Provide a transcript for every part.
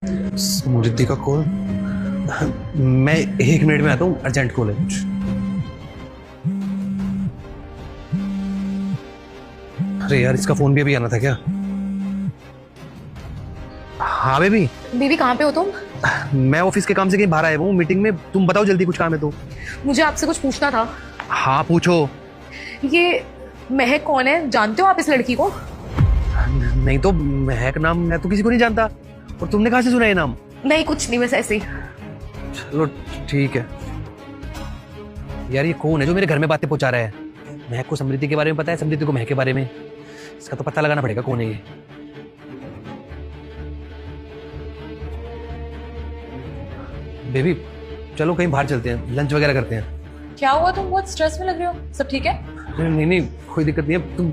स्मृति का कॉल। मैं 1 मिनट में आता हूँ, अर्जेंट कॉल है कुछ। अरे यार, इसका फोन भी अभी आना था क्या? हाँ बेबी। बेबी कहाँ पे हो तुम? मैं ऑफिस के काम से कहीं बाहर आया हूँ, मीटिंग में। तुम बताओ जल्दी, कुछ काम है तो। मुझे आपसे कुछ पूछना था। हाँ पूछो। ये महक कौन है? जानते हो आप इस लड़की को? नहीं तो महक नाम मैं तो किसी को नहीं जानता। और तुमने कहाँ से सुना ये नाम? नहीं कुछ नहीं, बस ऐसे ही। चलो ठीक है। यार ये कौन है जो मेरे घर में बातें पहुंचा रहा है? महक को समृद्धि के बारे में पता है, समृद्धि को महक के बारे में। इसका तो पता लगाना पड़ेगा कौन है ये। बेबी चलो कहीं बाहर चलते हैं, लंच वगैरह करते हैं। क्या हुआ, तुम बहुत स्ट्रेस में लग रहे हो? सब ठीक है? नहीं नहीं, कोई दिक्कत नहीं है। तुम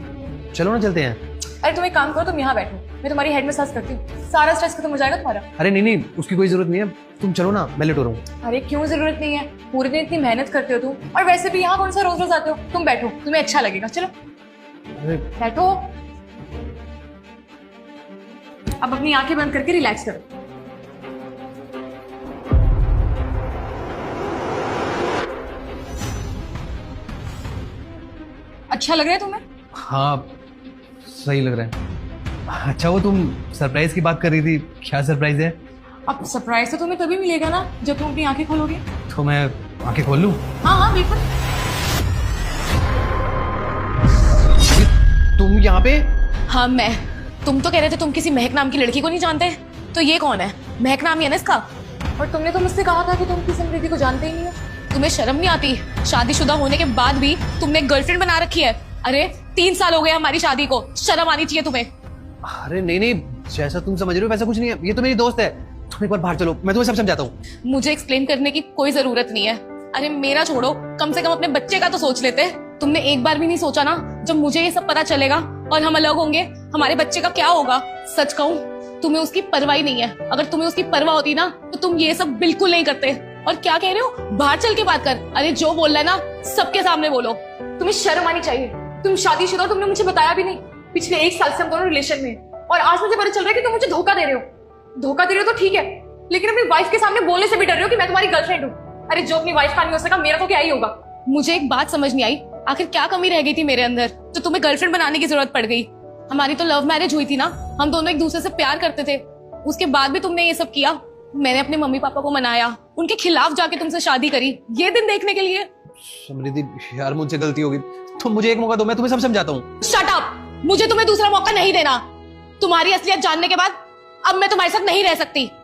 चलो ना, चलते हैं। अरे तुम एक काम करो, तुम यहाँ बैठो, मैं तुम्हारी हेड मसाज करती हूँ, सारा स्ट्रेस खत्म हो जाएगा तुम्हारा। अरे नहीं नहीं, उसकी कोई जरूरत नहीं है। तुम चलो ना, मैं लेट हो रहा हूँ। अरे क्यों जरूरत नहीं है? पूरे दिन इतनी मेहनत करते हो तुम, और वैसे भी यहाँ कौन सा रोज रोज आते हो। तुम बैठो, तुम्हें अच्छा लगेगा। चलो अरे बैठो। अब अपनी आंखें बंद करके रिलैक्स करो। अच्छा लग रहा है तुम्हें? हाँ सही लग रहा है। अच्छा वो तुम सरप्राइज की बात कर रही थी, क्या सरप्राइज है? अब सरप्राइज तो तुम्हें तभी मिलेगा ना जब तुम अपनी आंखें खोलोगे। तो मैं आंखें खोल लूं? हाँ हाँ बिल्कुल। तुम यहाँ पे? हाँ मैं। तुम तो कह रहे थे तुम किसी महक नाम की लड़की को नहीं जानते, तो ये कौन है? महक नाम ही है ना इसका। और तुमने तो मुझसे कहा था कि तुम किसी समृद्धि को जानते ही नहीं हो। तुम्हें शर्म नहीं आती? शादीशुदा होने के बाद भी तुमने गर्लफ्रेंड बना रखी है। अरे 3 साल हो गए हमारी शादी को, शर्म आनी चाहिए तुम्हें। अरे नहीं नहीं, जैसा तुम समझ रहे हो वैसा कुछ नहीं है। ये तो मेरी दोस्त है। तुम एक बार बाहर चलो, मैं तुम्हें सब समझाता हूँ। मुझे एक्सप्लेन करने की कोई जरूरत नहीं है। अरे मेरा छोड़ो, कम से कम अपने बच्चे का तो सोच लेते। तुमने एक बार भी नहीं सोचा ना, जब मुझे ये सब पता चलेगा और हम अलग होंगे, हमारे बच्चे का क्या होगा? सच कहूँ, तुम्हें उसकी परवाह ही नहीं है। अगर तुम्हें उसकी परवाह होती ना, तो तुम ये सब बिल्कुल नहीं करते। और क्या कह रहे हो? बाहर चल के बात कर। अरे जो बोल रहा है ना, सबके सामने बोलो। तुम्हें शर्म आनी चाहिए। तुम शादीशुदा हो, तुमने मुझे बताया भी नहीं। पिछले 1 साल से हम दोनों रिलेशन में, और आज मुझे पता चल रहा है कि तुम मुझे धोखा दे रहे हो। धोखा दे रहे हो तो ठीक है, लेकिन अपनी वाइफ के सामने बोलने से भी डर रहे हो कि मैं तुम्हारी गर्लफ्रेंड हूँ। अरे जो अपनी वाइफ का नहीं हो सका, मेरा तो क्या ही होगा। मुझे एक बात समझ नहीं आई, आखिर क्या कमी रह गई थी मेरे अंदर जो तुम्हें गर्लफ्रेंड बनाने की जरूरत पड़ गई? हमारी तो लव मैरिज हुई थी ना, हम दोनों एक दूसरे से प्यार करते थे। उसके बाद भी तुमने ये सब किया। मैंने अपने मम्मी पापा को मनाया, उनके खिलाफ जाके तुमसे शादी करी, ये दिन देखने के लिए। समृद्धि यार, मुझसे गलती होगी। तुम मुझे एक मौका दो, मैं तुम्हें सब समझाता हूँ। Shut up! मुझे तुम्हें दूसरा मौका नहीं देना। तुम्हारी असलियत जानने के बाद अब मैं तुम्हारे साथ नहीं रह सकती।